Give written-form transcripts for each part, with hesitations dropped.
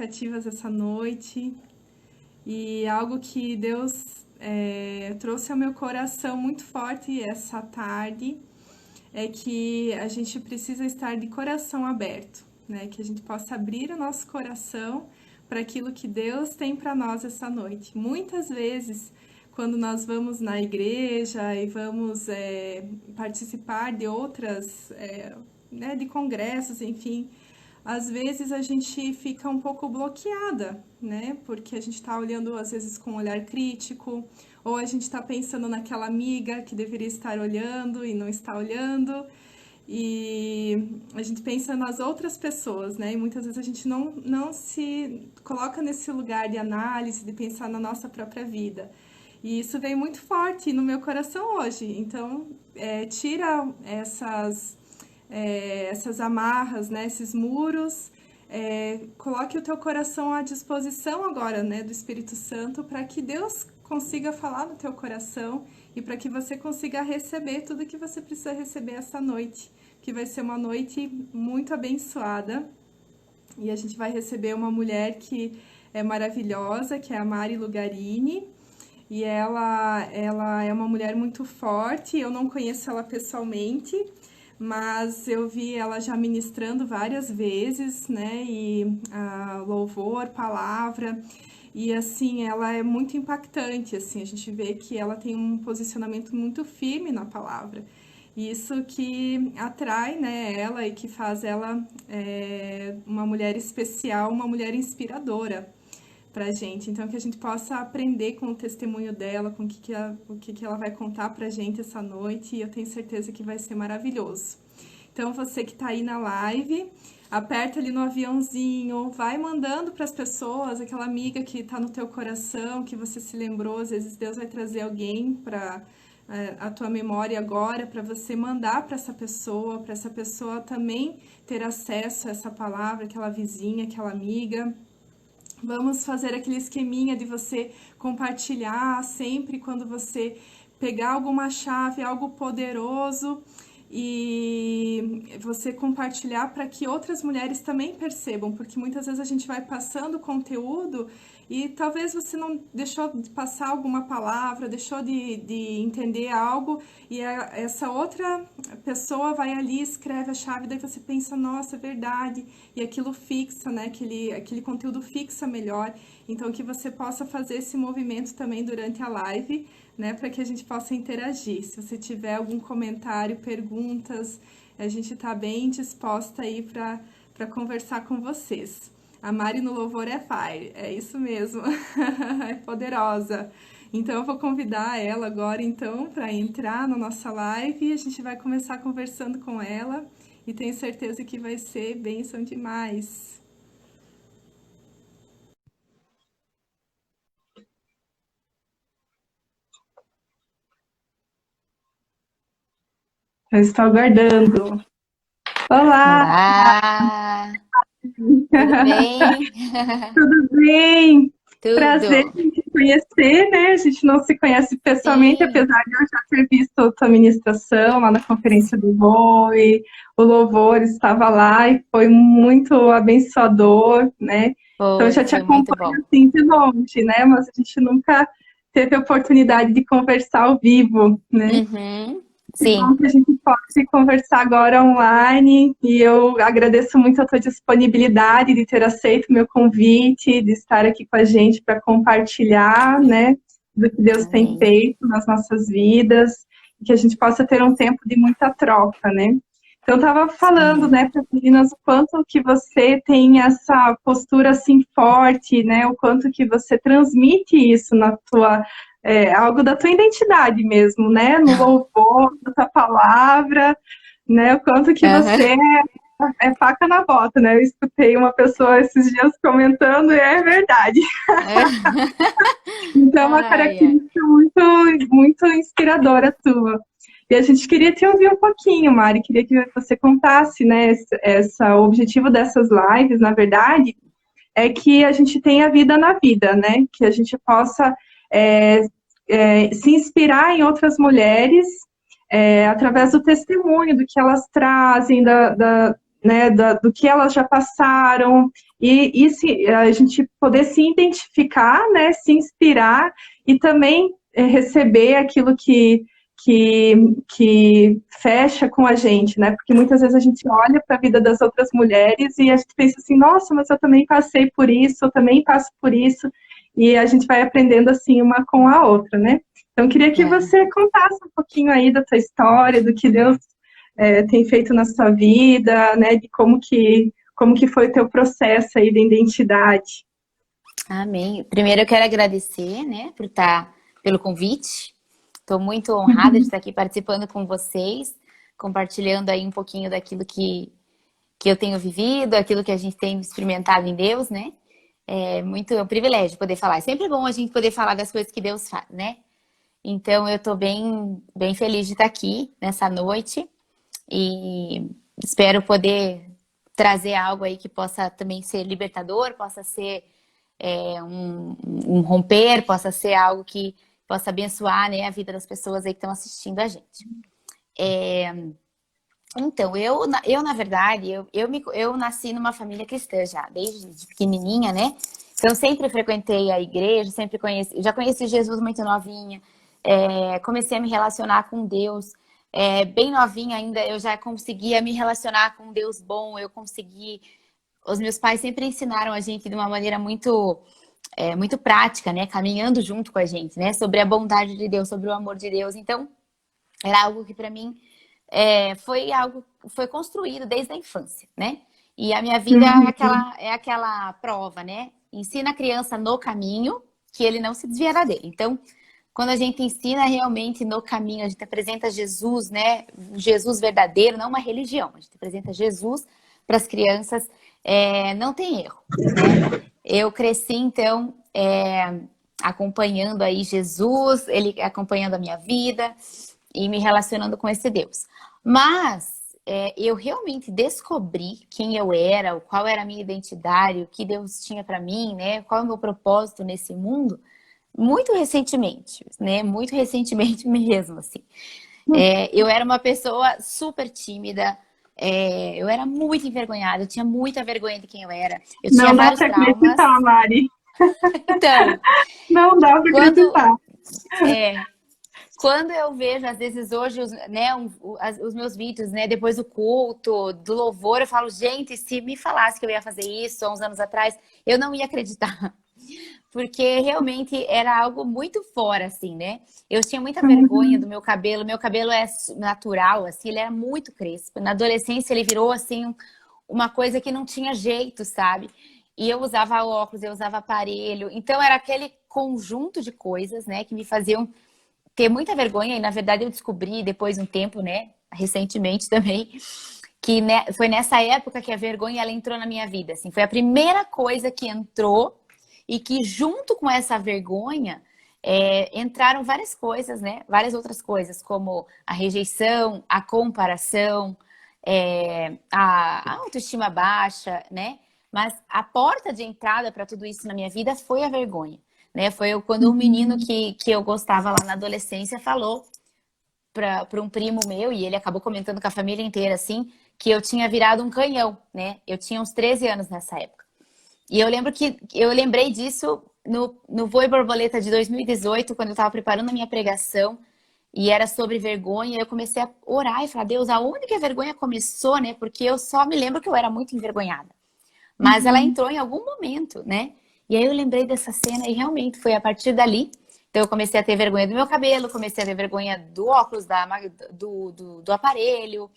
expectativas essa noite e algo que Deus trouxe ao meu coração muito forte essa tarde é que a gente precisa estar de coração aberto, né? Que a gente possa abrir o nosso coração para aquilo que Deus tem para nós essa noite. Muitas vezes, quando nós vamos na igreja e vamos participar de outras, né, de congressos, enfim, às vezes a gente fica um pouco bloqueada, né? Porque a gente está olhando às vezes com um olhar crítico, ou a gente está pensando naquela amiga que deveria estar olhando e não está olhando, e a gente pensa nas outras pessoas, né? E muitas vezes a gente não se coloca nesse lugar de análise, de pensar na nossa própria vida. E isso veio muito forte no meu coração hoje. Então, tira essas amarras, né, esses muros, coloque o teu coração à disposição agora, né, do Espírito Santo, para que Deus consiga falar no teu coração e para que você consiga receber tudo que você precisa receber essa noite, que vai ser uma noite muito abençoada. E a gente vai receber uma mulher que é maravilhosa, que é a Mari Lugarini. E ela é uma mulher muito forte, eu não conheço ela pessoalmente, mas eu vi ela já ministrando várias vezes, né? E louvor, palavra, e assim, ela é muito impactante, assim, a gente vê que ela tem um posicionamento muito firme na palavra. E isso que atrai, né, ela e que faz ela uma mulher especial, uma mulher inspiradora pra gente. Então, que a gente possa aprender com o testemunho dela, com o que ela vai contar pra gente essa noite, e eu tenho certeza que vai ser maravilhoso. Então, você que tá aí na live, aperta ali no aviãozinho, vai mandando para as pessoas, aquela amiga que tá no teu coração, que você se lembrou, às vezes Deus vai trazer alguém para a tua memória agora, para você mandar para essa pessoa também ter acesso a essa palavra, aquela vizinha, aquela amiga. Vamos fazer aquele esqueminha de você compartilhar sempre quando você pegar alguma chave, algo poderoso, e você compartilhar para que outras mulheres também percebam, porque muitas vezes a gente vai passando conteúdo e talvez você não deixou de passar alguma palavra, deixou de entender algo, e essa outra pessoa vai ali, escreve a chave, daí você pensa, nossa, é verdade, e aquilo fixa, né? Aquele conteúdo fixa melhor. Então, que você possa fazer esse movimento também durante a live, né? Para que a gente possa interagir. Se você tiver algum comentário, perguntas, a gente está bem disposta aí para conversar com vocês. A Mari no Louvor é fire, é isso mesmo, é poderosa. Então eu vou convidar ela agora então para entrar na nossa live e a gente vai começar conversando com ela e tenho certeza que vai ser bênção demais. Eu estou aguardando. Olá! Olá, tudo bem? Tudo bem? Prazer Tudo. em te conhecer, né? A gente não se conhece pessoalmente, Sim, apesar de eu já ter visto tua ministração lá na Conferência do Voe, o louvor estava lá e foi muito abençoador, né? Então eu já te foi muito bom. acompanho assim de longe, né? Mas a gente nunca teve a oportunidade de conversar ao vivo, né? Uhum, Que bom sim, que a gente pode conversar agora online e eu agradeço muito a tua disponibilidade de ter aceito o meu convite, de estar aqui com a gente para compartilhar, né, do que Deus tem amém. feito nas nossas vidas e que a gente possa ter um tempo de muita troca, né? Então, eu estava falando, Sim, né, para as meninas o quanto que você tem essa postura assim forte, né, o quanto que você transmite isso na tua algo da tua identidade mesmo, né? No louvor, da tua palavra, né? O quanto que aham, você é faca na bota, né? Eu escutei uma pessoa esses dias comentando e é verdade. é. Então, é uma Ai, ai. característica muito inspiradora tua. E a gente queria te ouvir um pouquinho, Mari, queria que você contasse, né? O objetivo dessas lives, na verdade, é que a gente tenha vida na vida, né? Que a gente possa é, se inspirar em outras mulheres através do testemunho, do que elas trazem, né, do que elas já passaram, a gente poder se identificar, né, se inspirar e também receber aquilo que fecha com a gente, né? Porque muitas vezes a gente olha para a vida das outras mulheres e a gente pensa assim, nossa, mas eu também passei por isso, eu também passo por isso, e a gente vai aprendendo assim uma com a outra, né? Então, eu queria que É. você contasse um pouquinho aí da tua história, do que Deus tem feito na sua vida, né? De como que foi o teu processo aí de identidade. Amém. Primeiro eu quero agradecer, né, pelo convite. Estou muito honrada de estar aqui participando com vocês, compartilhando aí um pouquinho daquilo que eu tenho vivido, aquilo que a gente tem experimentado em Deus, né? É um privilégio poder falar. É sempre bom a gente poder falar das coisas que Deus faz, né? Então eu estou bem feliz de estar aqui nessa noite e espero poder trazer algo aí que possa também ser libertador, possa ser um romper, possa ser algo que possa abençoar, né, a vida das pessoas aí que estão assistindo a gente. Então, na verdade, eu nasci numa família cristã já, desde pequenininha, né? Então, sempre frequentei a igreja, já conheci Jesus muito novinha, comecei a me relacionar com Deus. Bem novinha ainda, eu já conseguia me relacionar com um Deus bom, Os meus pais sempre ensinaram a gente de uma maneira muito prática, né? Caminhando junto com a gente, né? Sobre a bondade de Deus, sobre o amor de Deus. Então, era algo que para mim foi construído desde a infância, né? E a minha vida Uhum. é aquela prova, né? Ensina a criança no caminho que ele não se desviará dele. Então, quando a gente ensina realmente no caminho, a gente apresenta Jesus, né? Jesus verdadeiro, não uma religião. A gente apresenta Jesus para as crianças, não tem erro, né? Eu cresci, então, acompanhando aí Jesus, ele acompanhando a minha vida e me relacionando com esse Deus. Mas eu realmente descobri quem eu era, qual era a minha identidade, o que Deus tinha para mim, né? Qual é o meu propósito nesse mundo, muito recentemente, né? Muito recentemente mesmo, assim. Eu era uma pessoa super tímida, eu era muito envergonhada, eu tinha muita vergonha de quem eu era. Eu tinha Não dá vários para traumas. acreditar, Mari. Então, Não dá para quando, acreditar. é, quando eu vejo, às vezes hoje, né, os meus vídeos, né, depois do culto, do louvor, eu falo, gente, se me falasse que eu ia fazer isso há uns anos atrás, eu não ia acreditar. Porque realmente era algo muito fora, assim, né? Eu tinha muita vergonha do meu cabelo é natural, assim, ele era muito crespo. Na adolescência ele virou, assim, uma coisa que não tinha jeito, sabe? E eu usava óculos, eu usava aparelho, então era aquele conjunto de coisas, né, que me faziam ter muita vergonha, e na verdade eu descobri depois de um tempo, né, recentemente também, que foi nessa época que a vergonha ela entrou na minha vida, assim, foi a primeira coisa que entrou e que junto com essa vergonha entraram várias coisas, né, várias outras coisas, como a rejeição, a comparação, a autoestima baixa, né, mas a porta de entrada para tudo isso na minha vida foi a vergonha. Né? Foi quando um menino que eu gostava lá na adolescência falou para um primo meu, e ele acabou comentando com a família inteira, assim, que eu tinha virado um canhão, né? Eu tinha uns 13 anos nessa época. E eu lembrei disso no Voe Borboleta de 2018, quando eu estava preparando a minha pregação, e era sobre vergonha, eu comecei a orar e falar, Deus, aonde que a vergonha começou, né? Porque eu só me lembro que eu era muito envergonhada. Mas ela entrou em algum momento, né? E aí eu lembrei dessa cena e realmente foi a partir dali. Então eu comecei a ter vergonha do meu cabelo, comecei a ter vergonha do óculos, do aparelho,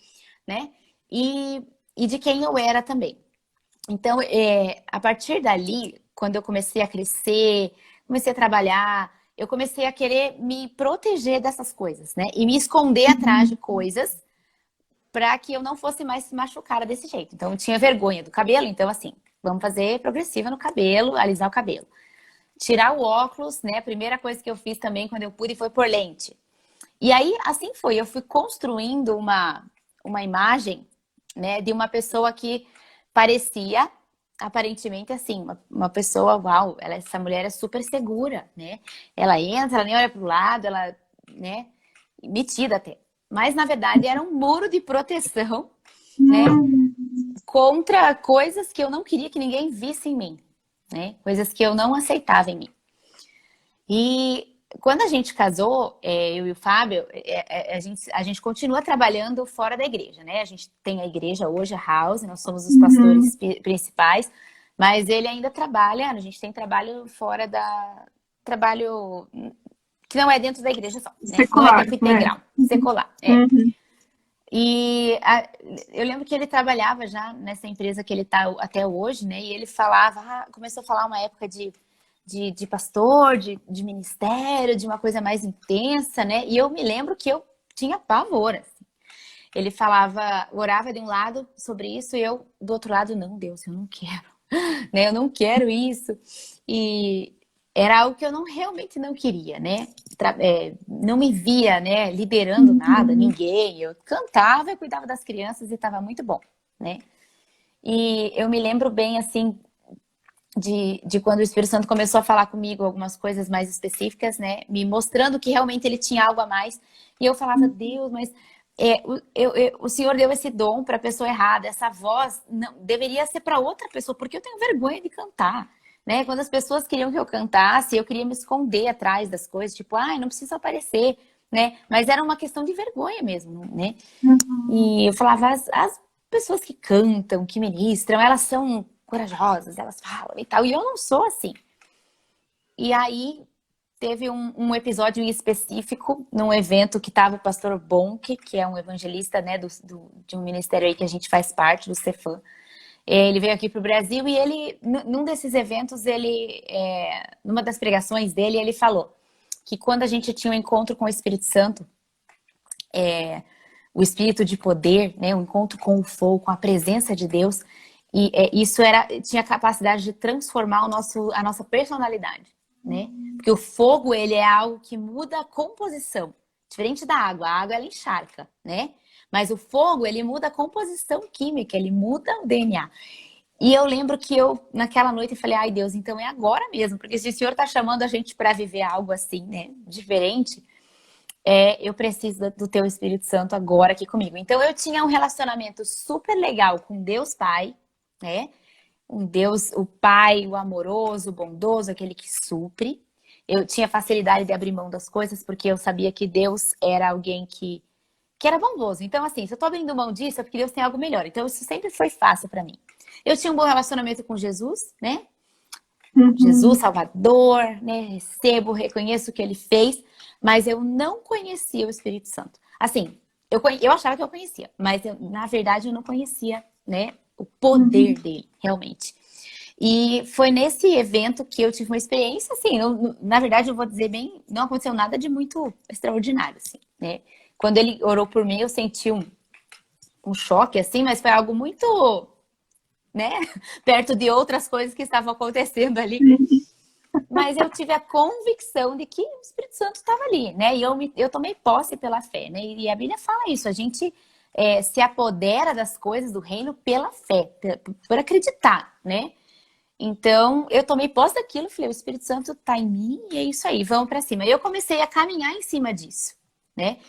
né? E de quem eu era também. Então, a partir dali, quando eu comecei a crescer, comecei a trabalhar, eu comecei a querer me proteger dessas coisas, né? E me esconder atrás de coisas para que eu não fosse mais machucada desse jeito. Então, eu tinha vergonha do cabelo, então assim, vamos fazer progressiva no cabelo, alisar o cabelo. Tirar o óculos, né? A primeira coisa que eu fiz também quando eu pude foi pôr lente. E aí, assim foi, eu fui construindo uma imagem, né, de uma pessoa que parecia, aparentemente assim, uma pessoa, uau, essa mulher é super segura, né? Ela entra, ela nem olha pro lado, ela, né, metida até. Mas, na verdade, era um muro de proteção, né? contra coisas que eu não queria que ninguém visse em mim, né? Coisas que eu não aceitava em mim. E quando a gente casou, eu e o Fábio, a gente continua trabalhando fora da igreja, né? A gente tem a igreja hoje, a House, nós somos os pastores principais, mas ele ainda trabalha, a gente tem trabalho fora da... Trabalho que não é dentro da igreja só, né? Secular, não é tempo integral, secular. Uhum. E eu lembro que ele trabalhava já nessa empresa que ele está até hoje, né? E ele falava, começou a falar uma época de pastor, de ministério, de uma coisa mais intensa, né? E eu me lembro que eu tinha pavor, assim. Ele falava, orava de um lado sobre isso e eu do outro lado, não, Deus, eu não quero, né? Eu não quero isso. E era algo que eu realmente não queria, né? Não me via, né, liderando nada, ninguém. Eu cantava e cuidava das crianças e estava muito bom, né? E eu me lembro bem, assim, de quando o Espírito Santo começou a falar comigo algumas coisas mais específicas, né? Me mostrando que realmente ele tinha algo a mais. E eu falava, Deus, mas o Senhor deu esse dom para a pessoa errada. Essa voz não deveria ser para outra pessoa, porque eu tenho vergonha de cantar. Né? Quando as pessoas queriam que eu cantasse, eu queria me esconder atrás das coisas, tipo, não precisa aparecer, né? Mas era uma questão de vergonha mesmo, né? E eu falava, as pessoas que cantam, que ministram, elas são corajosas, elas falam e tal, e eu não sou assim. E aí teve um episódio em específico, num evento que estava o pastor Bonk, que é um evangelista, né, de um ministério aí que a gente faz parte, do Cefam. Ele veio aqui para o Brasil e ele, num desses eventos, numa das pregações dele, ele falou que quando a gente tinha um encontro com o Espírito Santo, o Espírito de poder, né, o encontro com o fogo, com a presença de Deus, e isso tinha a capacidade de transformar a nossa personalidade, né? Porque o fogo, ele é algo que muda a composição, diferente da água. A água, ela encharca, né? Mas o fogo, ele muda a composição química, ele muda o DNA. E eu lembro que eu, naquela noite, eu falei, ai Deus, então é agora mesmo, porque se o Senhor está chamando a gente para viver algo assim, né, diferente, eu preciso do teu Espírito Santo agora aqui comigo. Então eu tinha um relacionamento super legal com Deus Pai, né, um Deus, o Pai, o amoroso, o bondoso, aquele que supre. Eu tinha facilidade de abrir mão das coisas, porque eu sabia que Deus era alguém que era bondoso. Então, assim, se eu tô abrindo mão disso, é porque Deus tem algo melhor. Então, isso sempre foi fácil para mim. Eu tinha um bom relacionamento com Jesus, né? Jesus, Salvador, né? Recebo, reconheço o que ele fez, mas eu não conhecia o Espírito Santo. Assim, eu achava que eu conhecia, mas na verdade eu não conhecia, né? O poder dele, realmente. E foi nesse evento que eu tive uma experiência, assim, na verdade eu vou dizer bem, não aconteceu nada de muito extraordinário, assim, né? Quando ele orou por mim, eu senti um choque, assim, mas foi algo muito, né? Perto de outras coisas que estavam acontecendo ali. Mas eu tive a convicção de que o Espírito Santo estava ali, né? E eu tomei posse pela fé, né? E a Bíblia fala isso, a gente se apodera das coisas do reino pela fé, por acreditar, né? Então, eu tomei posse daquilo, falei, o Espírito Santo está em mim e é isso aí, vamos para cima. E eu comecei a caminhar em cima disso, né?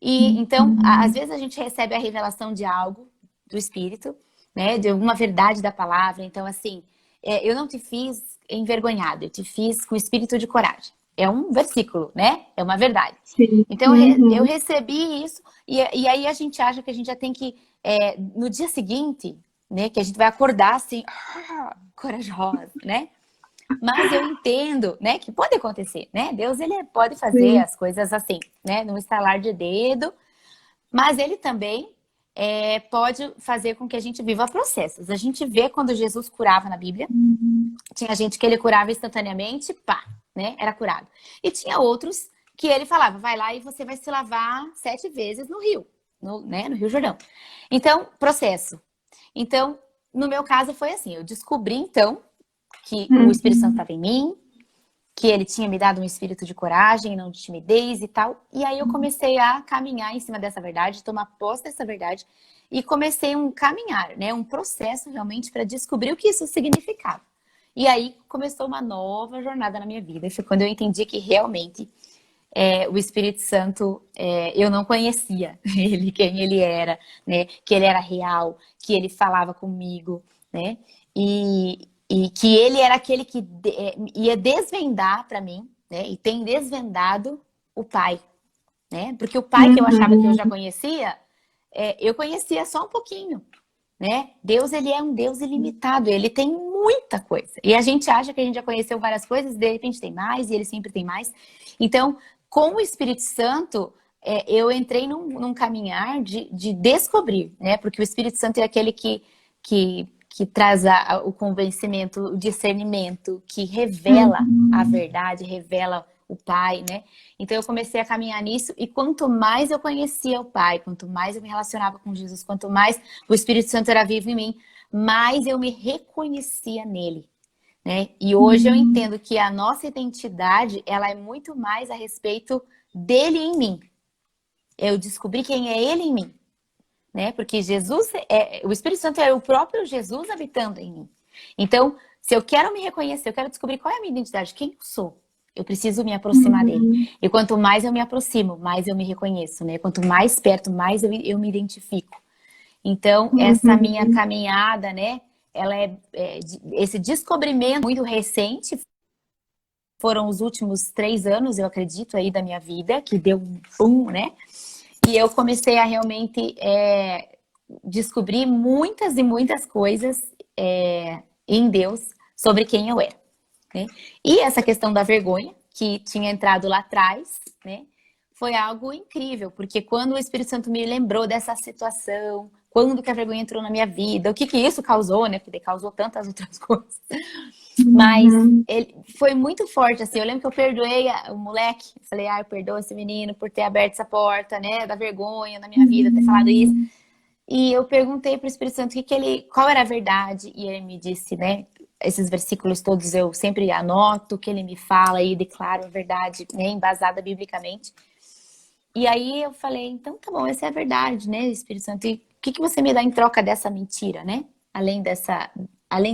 E então, às vezes a gente recebe a revelação de algo do Espírito, né? De alguma verdade da palavra. Então, assim, eu não te fiz envergonhado, eu te fiz com espírito de coragem. É um versículo, né? É uma verdade. Sim. Então, eu recebi isso e aí a gente acha que a gente já tem que, no dia seguinte, né? Que a gente vai acordar assim, corajosa, né? Mas eu entendo, né, que pode acontecer, né? Deus, ele pode fazer as coisas assim, né? Num estalar de dedo, mas ele também pode fazer com que a gente viva processos. A gente vê quando Jesus curava na Bíblia, tinha gente que ele curava instantaneamente, pá, né? Era curado. E tinha outros que ele falava, vai lá e você vai se lavar 7 vezes no rio, no Rio Jordão. Então, processo. Então, no meu caso foi assim, eu descobri então que o Espírito Santo estava em mim, que ele tinha me dado um espírito de coragem, não de timidez e tal. E aí eu comecei a caminhar em cima dessa verdade, tomar posse dessa verdade e comecei um caminhar, né, um processo realmente para descobrir o que isso significava. E aí começou uma nova jornada na minha vida. E foi quando eu entendi que realmente o Espírito Santo, eu não conhecia ele, quem ele era, né? Que ele era real, que ele falava comigo, né? E que ele era aquele que ia desvendar para mim, né? E tem desvendado o Pai, né? Porque o Pai que eu achava que eu já conhecia, eu conhecia só um pouquinho, né? Deus, ele é um Deus ilimitado, ele tem muita coisa. E a gente acha que a gente já conheceu várias coisas, de repente tem mais, e ele sempre tem mais. Então, com o Espírito Santo, eu entrei num caminhar de descobrir, né? Porque o Espírito Santo é aquele que traz o convencimento, o discernimento, que revela a verdade, revela o Pai, né? Então eu comecei a caminhar nisso, e quanto mais eu conhecia o Pai, quanto mais eu me relacionava com Jesus, quanto mais o Espírito Santo era vivo em mim, mais eu me reconhecia nele, né? E hoje eu entendo que a nossa identidade, ela é muito mais a respeito dele em mim. Eu descobri quem é ele em mim, né? Porque Jesus, o Espírito Santo é o próprio Jesus habitando em mim. Então, se eu quero me reconhecer, eu quero descobrir qual é a minha identidade, quem eu sou, eu preciso me aproximar dele. E quanto mais eu me aproximo, mais eu me reconheço, né? Quanto mais perto, mais eu me identifico. Então, essa minha caminhada, né? Ela esse descobrimento muito recente. Foram os últimos 3 anos, eu acredito, aí da minha vida, que deu um boom, né? E eu comecei a realmente descobrir muitas e muitas coisas em Deus sobre quem eu era, né? E essa questão da vergonha, que tinha entrado lá atrás, né? Foi algo incrível, porque quando o Espírito Santo me lembrou dessa situação, quando que a vergonha entrou na minha vida, o que isso causou, né? Porque causou tantas outras coisas. Mas ele foi muito forte, assim. Eu lembro que eu perdoei o moleque. Eu falei, eu perdoo esse menino por ter aberto essa porta, né? Da vergonha na minha vida, ter falado isso. E eu perguntei para o Espírito Santo qual era a verdade. E ele me disse, né? Esses versículos todos eu sempre anoto, que ele me fala e declaro a verdade, né? Embasada biblicamente. E aí eu falei, então tá bom, essa é a verdade, né, Espírito Santo? E o que você me dá em troca dessa mentira, né? Além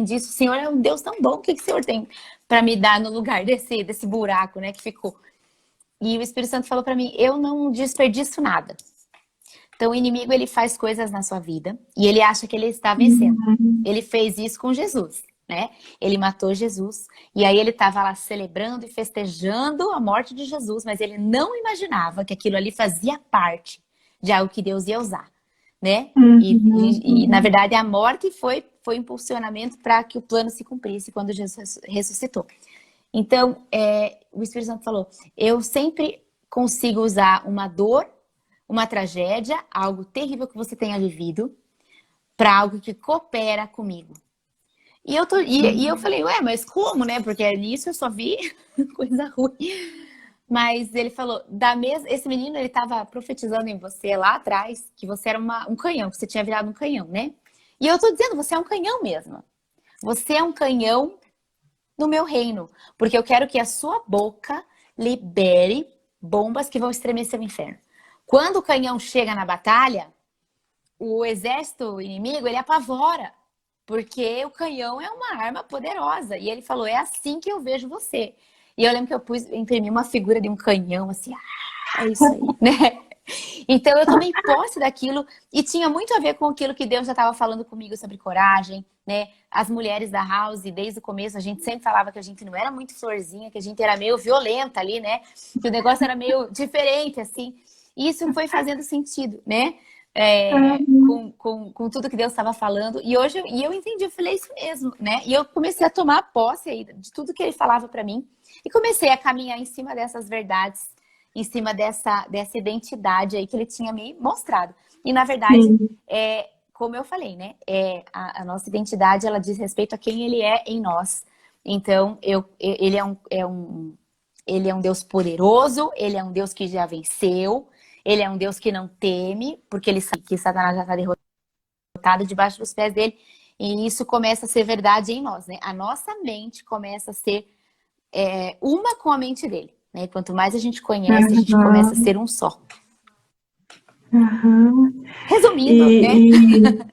disso, o Senhor é um Deus tão bom, o que o Senhor tem para me dar no lugar desse buraco, né, que ficou? E o Espírito Santo falou para mim, eu não desperdiço nada. Então o inimigo, ele faz coisas na sua vida e ele acha que ele está vencendo. Ele fez isso com Jesus, né? Ele matou Jesus e aí ele estava lá celebrando e festejando a morte de Jesus, mas ele não imaginava que aquilo ali fazia parte de algo que Deus ia usar, né? E na verdade a morte foi impulsionamento para que o plano se cumprisse quando Jesus ressuscitou. Então o Espírito Santo falou, eu sempre consigo usar uma dor, uma tragédia, algo terrível que você tenha vivido, para algo que coopera comigo. E eu falei, mas como, né? Porque nisso eu só vi coisa ruim. Mas ele falou, esse menino, ele estava profetizando em você lá atrás, que você era um canhão, que você tinha virado um canhão, né? E eu tô dizendo, você é um canhão mesmo. Você é um canhão no meu reino. Porque eu quero que a sua boca libere bombas que vão estremecer o inferno. Quando o canhão chega na batalha, o exército inimigo, ele apavora. Porque o canhão é uma arma poderosa. E ele falou, é assim que eu vejo você. E eu lembro que eu imprimi uma figura de um canhão, assim, é isso aí, né? Então eu tomei posse daquilo e tinha muito a ver com aquilo que Deus já estava falando comigo sobre coragem, né? As mulheres da House, desde o começo, a gente sempre falava que a gente não era muito florzinha, que a gente era meio violenta ali, né? Que o negócio era meio diferente, assim. E isso foi fazendo sentido, né? Com tudo que Deus estava falando. E hoje eu entendi, eu falei isso mesmo, né? E eu comecei a tomar posse aí de tudo que ele falava para mim. E comecei a caminhar em cima dessas verdades, em cima dessa identidade aí que ele tinha me mostrado. E, na verdade, como eu falei, né? A nossa identidade, ela diz respeito a quem ele é em nós. Então, ele é um Deus poderoso, ele é um Deus que já venceu, ele é um Deus que não teme, porque ele sabe que Satanás já está derrotado debaixo dos pés dele. E isso começa a ser verdade em nós, né? A nossa mente começa a ser uma com a mente dele, né? Quanto mais a gente conhece, a gente começa a ser um só. Resumindo, né?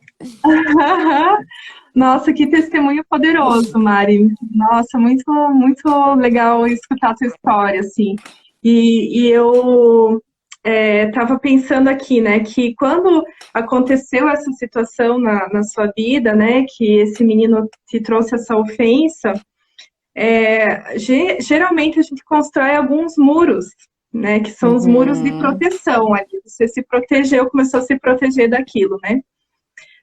Nossa, que testemunho poderoso, Mari. Nossa, muito, muito legal escutar a sua história, assim. E eu estava pensando aqui, né, que quando aconteceu essa situação na sua vida, né, que esse menino te trouxe essa ofensa, geralmente a gente constrói alguns muros, né, que são os muros de Uhum. proteção ali. Você se protegeu, começou a se proteger daquilo, né?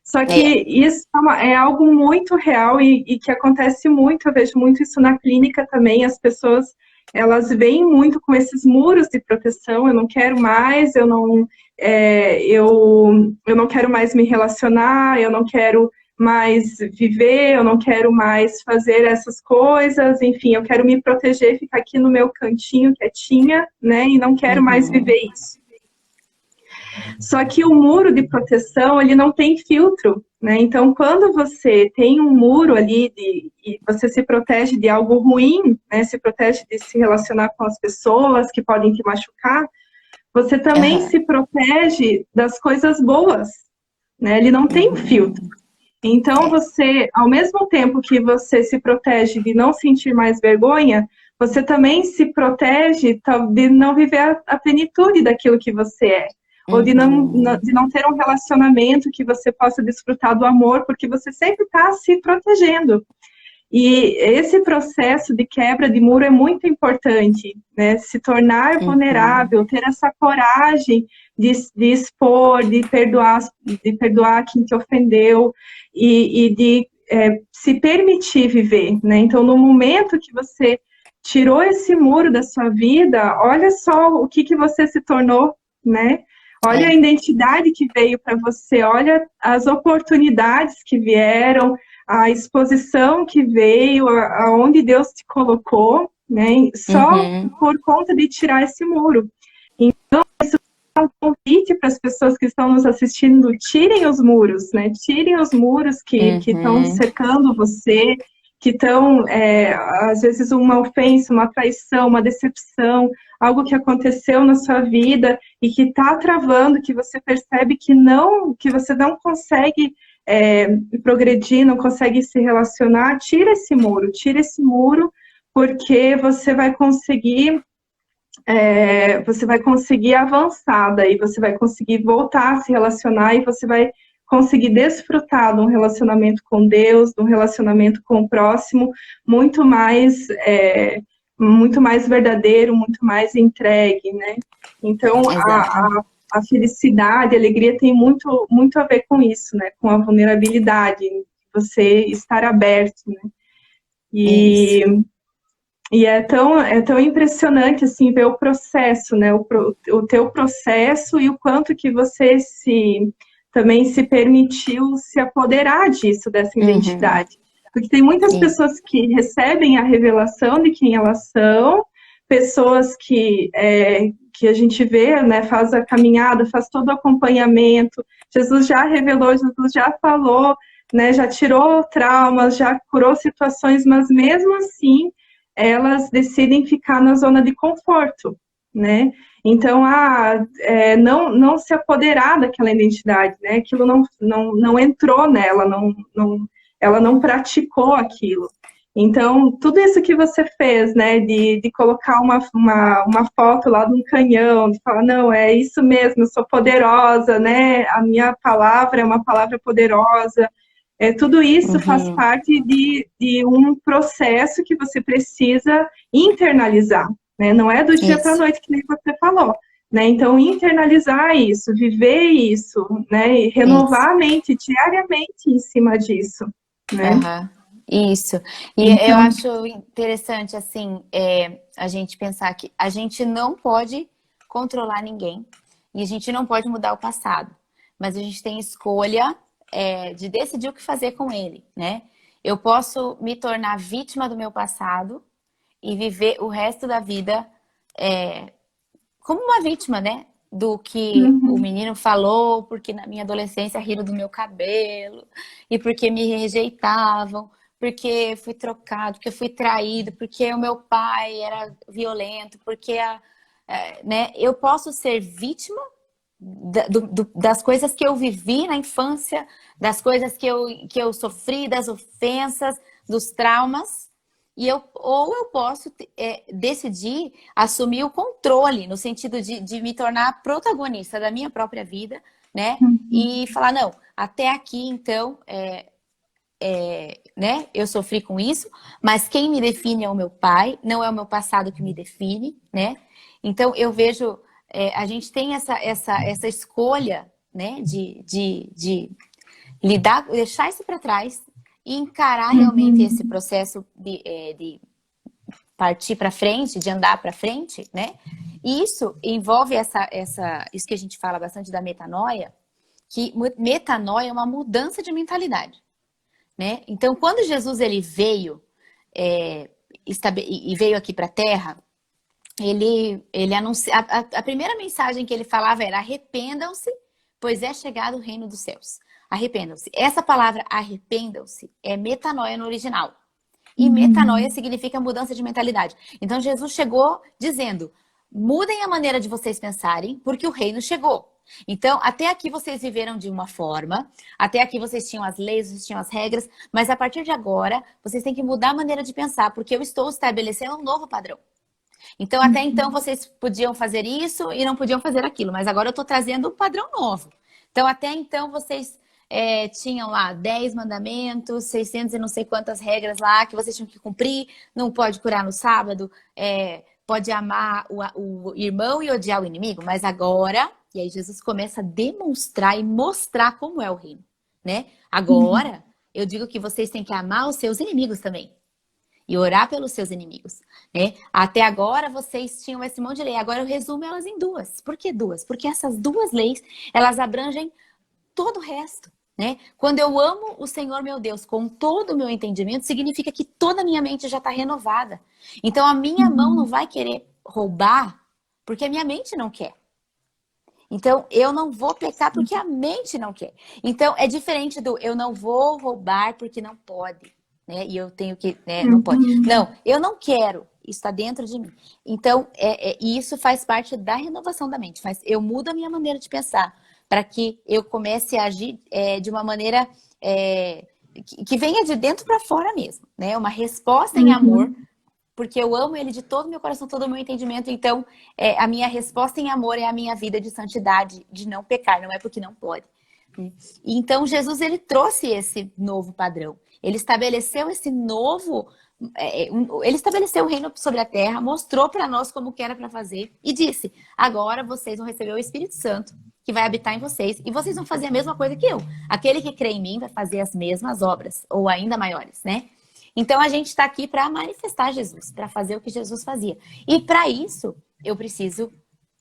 Só que É. isso é algo muito real e que acontece muito, eu vejo muito isso na clínica também, as pessoas, elas vêm muito com esses muros de proteção, eu não quero mais, eu não quero mais me relacionar, eu não quero mais viver, eu não quero mais fazer essas coisas, enfim, eu quero me proteger, ficar aqui no meu cantinho quietinha, né, e não quero mais Uhum. viver isso. Só que o muro de proteção, ele não tem filtro, né? Então, quando você tem um muro ali e você se protege de algo ruim, né? Se protege de se relacionar com as pessoas que podem te machucar, você também Aham. se protege das coisas boas, né? Ele não tem filtro. Uhum. Então, É. você, ao mesmo tempo que você se protege de não sentir mais vergonha, você também se protege de não viver a plenitude daquilo que você é. Ou Uhum. de não ter um relacionamento que você possa desfrutar do amor, porque você sempre está se protegendo. E esse processo de quebra de muro é muito importante, né? Se tornar Uhum. vulnerável, ter essa coragem de expor, de perdoar quem te ofendeu e de se permitir viver, né? Então, no momento que você tirou esse muro da sua vida, olha só o que você se tornou, né? Olha a É. identidade que veio para você, olha as oportunidades que vieram, a exposição que veio, aonde Deus te colocou, né? Só Uhum. por conta de tirar esse muro. Então, isso é um convite para as pessoas que estão nos assistindo, tirem os muros, né? Tirem os muros que estão Uhum. cercando você, que estão, às vezes, uma ofensa, uma traição, uma decepção, algo que aconteceu na sua vida e que está travando, que você percebe que você não consegue progredir, não consegue se relacionar, tira esse muro, porque você vai conseguir avançar, daí você vai conseguir voltar a se relacionar e você vai conseguir desfrutar de um relacionamento com Deus, de um relacionamento com o próximo, muito mais, muito mais verdadeiro, muito mais entregue, né? Então, Exatamente. a felicidade, a alegria tem muito, muito a ver com isso, né? Com a vulnerabilidade, você estar aberto, né? Isso. E é tão impressionante, assim, ver o processo, né? O teu processo e o quanto que você também se permitiu se apoderar disso, dessa Uhum. identidade. Porque tem muitas Isso. pessoas que recebem a revelação de quem elas são, pessoas que a gente vê, né? Faz a caminhada, faz todo o acompanhamento. Jesus já revelou, Jesus já falou, né? Já tirou traumas, já curou situações, mas mesmo assim elas decidem ficar na zona de conforto, né? Então, não se apoderar daquela identidade, né? Aquilo não entrou nela, ela não praticou aquilo. Então, tudo isso que você fez, né, de colocar uma foto lá de um canhão, de falar, não, é isso mesmo, eu sou poderosa, né, a minha palavra é uma palavra poderosa, tudo isso faz Uhum. parte de um processo que você precisa internalizar, né? Não é do dia para a Isso. noite, que nem você falou, né? Então, internalizar isso, viver isso, né? E Isso. renovar a mente diariamente em cima disso, né? Aham. Isso. E eu Então, acho interessante, assim, a gente pensar que a gente não pode controlar ninguém e a gente não pode mudar o passado, mas a gente tem escolha, de decidir o que fazer com ele, né? Eu posso me tornar vítima do meu passado e viver o resto da vida como uma vítima, né? Do que o uhum, menino falou, porque na minha adolescência riram do meu cabelo, e porque me rejeitavam, porque fui trocado, porque fui traído, porque o meu pai era violento, porque né? Eu posso ser vítima das coisas que eu vivi na infância, das coisas que eu sofri, das ofensas, dos traumas, Ou eu posso decidir assumir o controle, no sentido de me tornar protagonista da minha própria vida, né? E falar, não, até aqui, então, né? Eu sofri com isso, mas quem me define é o meu pai, não é o meu passado que me define, né? Então, eu vejo, a gente tem essa escolha, né? De lidar, deixar isso para trás e encarar realmente esse processo de partir para frente, de andar para frente, né? E isso envolve isso que a gente fala bastante da metanoia, que metanoia é uma mudança de mentalidade, né? Então, quando Jesus ele veio e veio aqui para a Terra, ele anuncia a primeira mensagem que ele falava era: arrependam-se, pois é chegado o reino dos céus. Arrependam-se. Essa palavra arrependam-se é metanoia no original. E metanoia significa mudança de mentalidade. Então Jesus chegou dizendo: mudem a maneira de vocês pensarem, porque o reino chegou. Então, até aqui vocês viveram de uma forma, até aqui vocês tinham as leis, vocês tinham as regras, mas a partir de agora, vocês têm que mudar a maneira de pensar, porque eu estou estabelecendo um novo padrão. Então, até então, vocês podiam fazer isso e não podiam fazer aquilo, mas agora eu estou trazendo um padrão novo. Então, até então, vocês tinham lá 10 mandamentos, 600 e não sei quantas regras lá que vocês tinham que cumprir, não pode curar no sábado, pode amar o irmão e odiar o inimigo, mas agora, e aí Jesus começa a demonstrar e mostrar como é o reino, né? Agora, eu digo que vocês têm que amar os seus inimigos também. E orar pelos seus inimigos, né? Até agora vocês tinham esse monte de lei. Agora eu resumo elas em duas. Por que duas? Porque essas duas leis, elas abrangem todo o resto, né? Quando eu amo o Senhor meu Deus com todo o meu entendimento, significa que toda a minha mente já está renovada. Então a minha mão não vai querer roubar porque a minha mente não quer. Então eu não vou pecar porque a mente não quer. Então é diferente do eu não vou roubar porque não pode. Né? E eu tenho que, não pode. Não, eu não quero. Isso está dentro de mim. Então, isso faz parte da renovação da mente. Eu mudo a minha maneira de pensar para que eu comece a agir de uma maneira que venha de dentro para fora mesmo. Né? Uma resposta em amor, porque eu amo ele de todo o meu coração, todo o meu entendimento. Então, a minha resposta em amor é a minha vida de santidade, de não pecar. Não é porque não pode. Então, Jesus, ele trouxe esse novo padrão. Ele estabeleceu esse novo... ele estabeleceu o reino sobre a terra, mostrou para nós como que era para fazer e disse: agora vocês vão receber o Espírito Santo que vai habitar em vocês e vocês vão fazer a mesma coisa que eu. Aquele que crê em mim vai fazer as mesmas obras, ou ainda maiores, né? Então a gente está aqui para manifestar Jesus, para fazer o que Jesus fazia. E para isso, eu preciso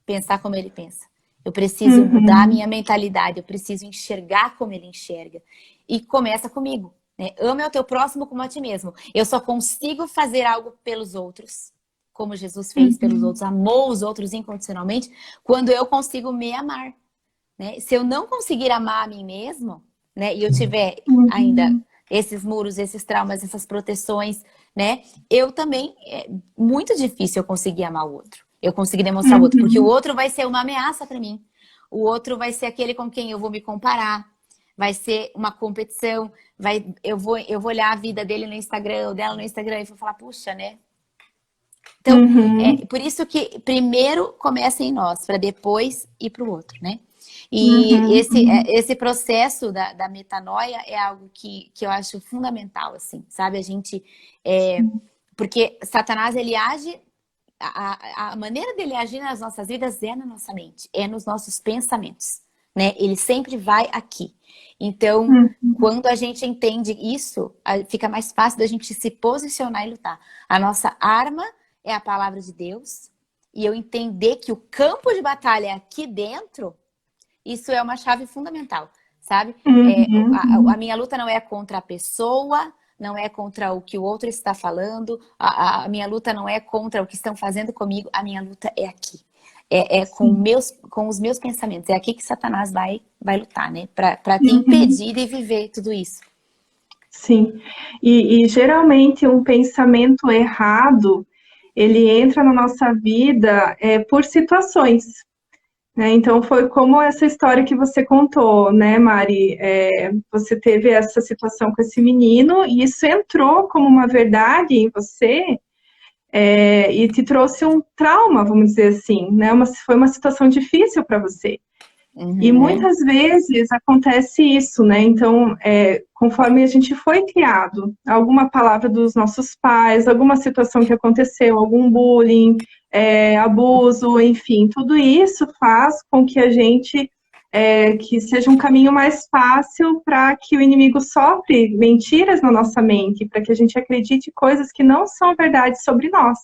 pensar como ele pensa. Eu preciso mudar a minha mentalidade, eu preciso enxergar como ele enxerga. E começa comigo. Ame ao teu próximo como a ti mesmo. Eu só consigo fazer algo pelos outros, como Jesus fez pelos outros, amou os outros incondicionalmente, quando eu consigo me amar. Né? Se eu não conseguir amar a mim mesmo, né, e eu tiver ainda esses muros, esses traumas, essas proteções, né, eu também, é muito difícil eu conseguir amar o outro. Eu conseguir demonstrar o outro, porque o outro vai ser uma ameaça para mim. O outro vai ser aquele com quem eu vou me comparar. Vai ser uma competição, eu vou olhar a vida dele no Instagram, ou dela no Instagram, e vou falar, puxa, né? Então, por isso que primeiro começa em nós, para depois ir para o outro, né? E esse processo da metanoia é algo que eu acho fundamental, assim, sabe? A gente, porque Satanás, ele age, a maneira dele agir nas nossas vidas é na nossa mente, é nos nossos pensamentos, né? Ele sempre vai aqui. Então, quando a gente entende isso, fica mais fácil da gente se posicionar e lutar. A nossa arma é a palavra de Deus. E eu entender que o campo de batalha é aqui dentro, isso é uma chave fundamental, sabe? A minha luta não é contra a pessoa, não é contra o que o outro está falando, a minha luta não é contra o que estão fazendo comigo, a minha luta é aqui. Com os meus pensamentos. É aqui que Satanás vai lutar, né? Para te impedir de viver tudo isso. Sim. E geralmente um pensamento errado, ele entra na nossa vida por situações. né? Então foi como essa história que você contou, né, Mari? Você teve essa situação com esse menino e isso entrou como uma verdade em você, e te trouxe um trauma, vamos dizer assim, né? Foi uma situação difícil para você. E Uhum. muitas vezes acontece isso, né? Então, conforme a gente foi criado, alguma palavra dos nossos pais, alguma situação que aconteceu, algum bullying, abuso, enfim, tudo isso faz com que a gente que seja um caminho mais fácil para que o inimigo sopre mentiras na nossa mente, para que a gente acredite coisas que não são verdade sobre nós.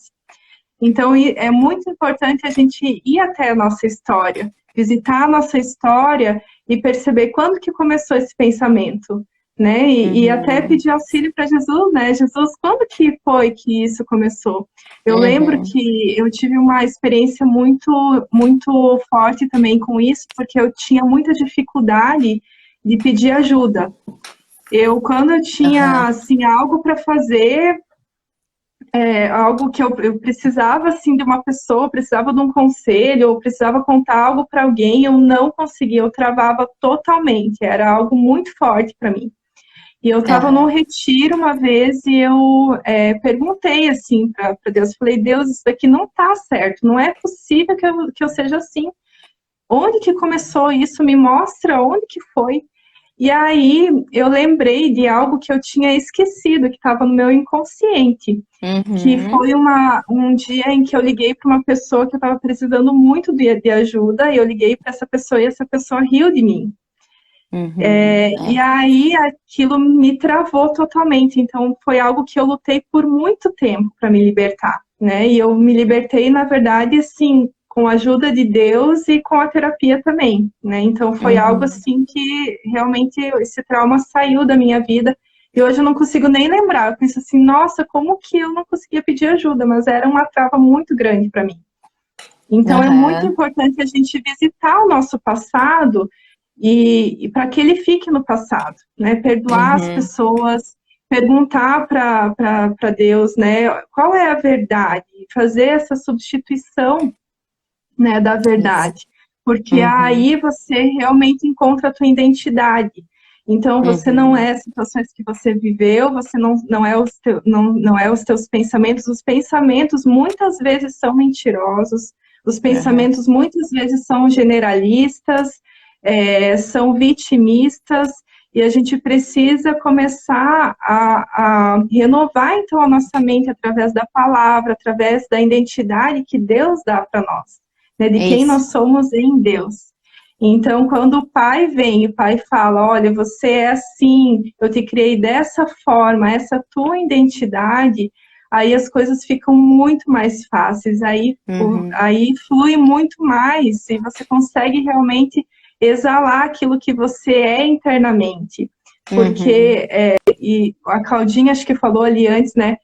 Então, é muito importante a gente ir até a nossa história, visitar a nossa história e perceber quando que começou esse pensamento, né? E até Uhum. pedir auxílio para Jesus, né? Jesus, quando que foi que isso começou? Eu lembro Uhum. que eu tive uma experiência muito, muito forte também com isso, porque eu tinha muita dificuldade de pedir ajuda. Quando eu tinha, Aham. assim, algo para fazer, algo que eu precisava assim de uma pessoa, precisava de um conselho, ou precisava contar algo para alguém, eu não conseguia, eu travava totalmente, era algo muito forte para mim. E eu estava num Aham. retiro uma vez e eu perguntei assim para Deus, falei, Deus, isso daqui não está certo, não é possível que eu seja assim. Onde que começou isso? Me mostra onde que foi. E aí eu lembrei de algo que eu tinha esquecido, que estava no meu inconsciente, que Uhum. foi um dia em que eu liguei para uma pessoa que eu estava precisando muito de ajuda, e eu liguei para essa pessoa e essa pessoa riu de mim. Uhum. E É. aí aquilo me travou totalmente, então foi algo que eu lutei por muito tempo para me libertar, né? E eu me libertei, na verdade, assim, com a ajuda de Deus e com a terapia também, né? Então foi algo Uhum. assim que realmente esse trauma saiu da minha vida e hoje eu não consigo nem lembrar. Eu penso assim, nossa, como que eu não conseguia pedir ajuda, mas era uma trava muito grande para mim. Então é muito Aham. importante a gente visitar o nosso passado e para que ele fique no passado, né? Perdoar as Uhum. pessoas, perguntar para Deus, né? Qual é a verdade? Fazer essa substituição, né, da Isso. verdade, porque Uhum. aí você realmente encontra a tua identidade. Então, você não Uhum. é situações que você viveu, você não é os teus pensamentos. Os pensamentos muitas vezes são mentirosos, os Aham. pensamentos muitas vezes são generalistas, são vitimistas, e a gente precisa começar a renovar, então, a nossa mente através da palavra, através da identidade que Deus dá para nós, né, de quem Isso. nós somos em Deus. Então, quando o pai vem, o pai fala, olha, você é assim, eu te criei dessa forma, essa tua identidade, aí as coisas ficam muito mais fáceis, Uhum. aí flui muito mais, e você consegue realmente exalar aquilo que você é internamente. Uhum. Porque, e a Claudinha acho que falou ali antes, né,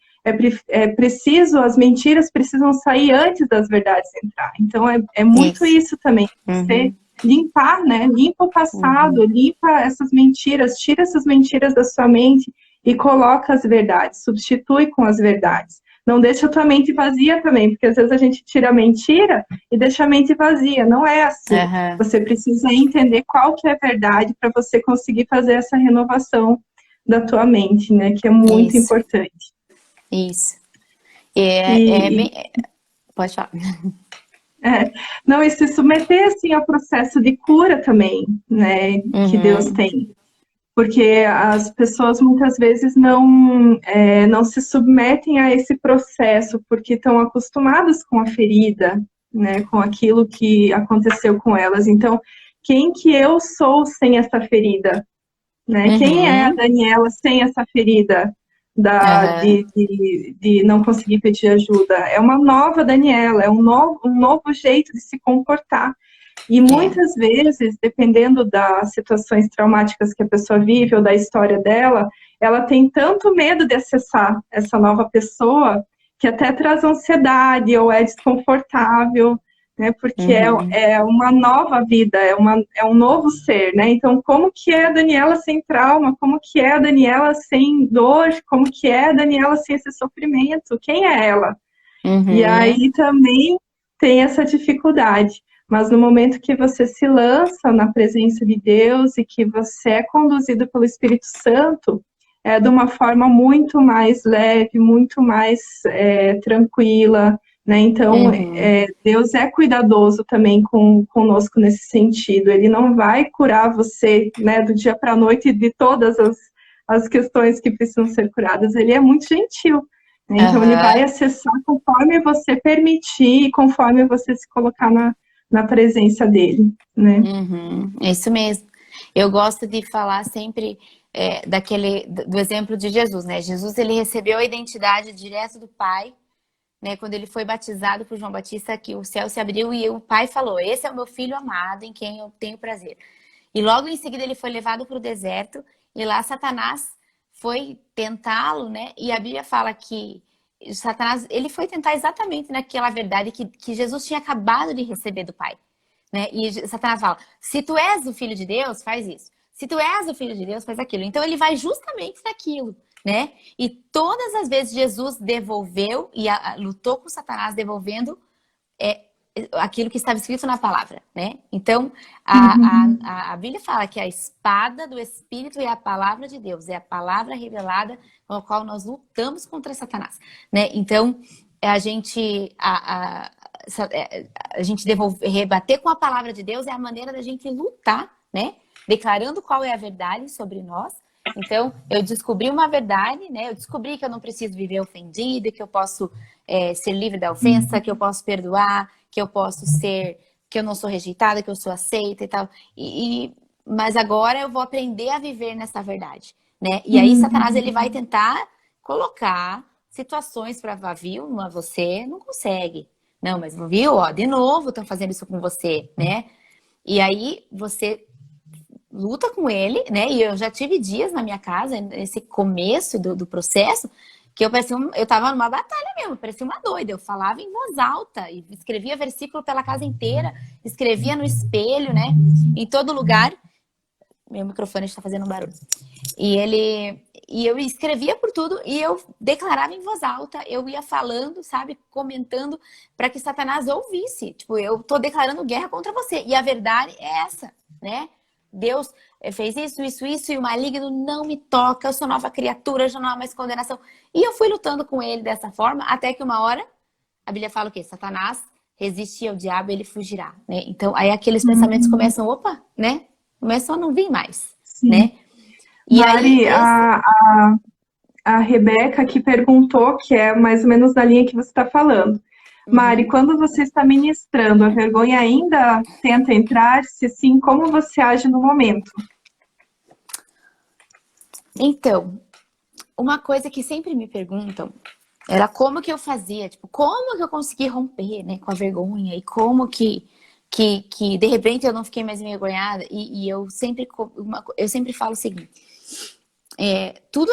é preciso, as mentiras precisam sair antes das verdades entrar. Então, é muito Isso. isso também. Você Uhum. limpar, né? Limpa o passado, Uhum. limpa essas mentiras, tira essas mentiras da sua mente e coloca as verdades, substitui com as verdades. Não deixa a tua mente vazia também, porque às vezes a gente tira a mentira e deixa a mente vazia. Não é assim. Aham. Você precisa entender qual que é a verdade para você conseguir fazer essa renovação da tua mente, né? Que é muito Isso. importante. Isso. É E, bem. Pode falar. É, não, e se submeter assim ao processo de cura também, né, que Deus Uhum. tem, porque as pessoas muitas vezes não se submetem a esse processo porque estão acostumadas com a ferida, né, com aquilo que aconteceu com elas. Então, quem que eu sou sem essa ferida? Né? Quem é a Uhum. Daniela sem essa ferida Aham. de não conseguir pedir ajuda? É uma nova Daniela, é um novo jeito de se comportar. E É. muitas vezes, dependendo das situações traumáticas que a pessoa vive ou da história dela, ela tem tanto medo de acessar essa nova pessoa que até traz ansiedade ou é desconfortável, né? Porque Uhum. é uma nova vida, é um novo ser, né? Então, como que é a Daniela sem trauma? Como que é a Daniela sem dor? Como que é a Daniela sem esse sofrimento? Quem é ela? E Uhum. aí também tem essa dificuldade. Mas no momento que você se lança na presença de Deus e que você é conduzido pelo Espírito Santo, é de uma forma muito mais leve, muito mais tranquila, né? Então, Uhum. Deus é cuidadoso também conosco nesse sentido. Ele não vai curar você, né, do dia para a noite de todas as questões que precisam ser curadas. Ele é muito gentil, né? Então, ele vai Aham. acessar conforme você permitir, conforme você se colocar na presença dele, né? Uhum. É isso mesmo. Eu gosto de falar sempre do exemplo de Jesus, né? Jesus, ele recebeu a identidade direto do Pai, né? Quando ele foi batizado por João Batista, que o céu se abriu e o Pai falou: esse é o meu filho amado, em quem eu tenho prazer. E logo em seguida ele foi levado para o deserto e lá Satanás foi tentá-lo, né? E a Bíblia fala que Satanás, ele foi tentar exatamente naquela verdade que Jesus tinha acabado de receber do Pai, né? E Satanás fala: se tu és o filho de Deus, faz isso. Se tu és o filho de Deus, faz aquilo. Então ele vai justamente naquilo, né? E todas as vezes Jesus devolveu e lutou com Satanás, devolvendo é, aquilo que estava escrito na palavra, né? Então Uhum. a Bíblia fala que a espada do Espírito é a palavra de Deus, é a palavra revelada com a qual nós lutamos contra Satanás, né? Então a gente a gente rebater com a palavra de Deus é a maneira da gente lutar, né? Declarando qual é a verdade sobre nós. Então, eu descobri uma verdade, né? Eu descobri que eu não preciso viver ofendida, que eu posso ser livre da ofensa, que eu posso perdoar, que eu posso ser, que eu não sou rejeitada, que eu sou aceita e tal. Mas agora eu vou aprender a viver nessa verdade, né? E aí Satanás Uhum. ele vai tentar colocar situações para viu, mas você não consegue. Não, mas viu, ó, de novo estão fazendo isso com você, né? E aí você luta com ele, né? E eu já tive dias na minha casa, nesse começo do processo, que eu tava numa batalha mesmo, parecia uma doida. Eu falava em voz alta e escrevia versículo pela casa inteira, escrevia no espelho, né? Em todo lugar. Meu microfone está fazendo um barulho. E eu escrevia por tudo e eu declarava em voz alta, eu ia falando, sabe, comentando para que Satanás ouvisse. Tipo, eu tô declarando guerra contra você. E a verdade é essa, né? Deus fez isso, e o maligno não me toca, eu sou nova criatura, já não há mais condenação. E eu fui lutando com ele dessa forma, até que uma hora, a Bíblia fala o quê? Satanás resiste ao diabo, ele fugirá, né? Então, aí aqueles pensamentos Uhum. começam, opa, né? Começam a não vir mais, Sim. né? E aí, Mari, a Rebeca que perguntou, que é mais ou menos da linha que você está falando. Mari, Uhum. quando você está ministrando, a vergonha ainda tenta entrar? Se sim, como você age no momento? Então, uma coisa que sempre me perguntam era como que eu fazia, tipo, como que eu consegui romper, né, com a vergonha e como que de repente eu não fiquei mais envergonhada e eu sempre falo o seguinte, tudo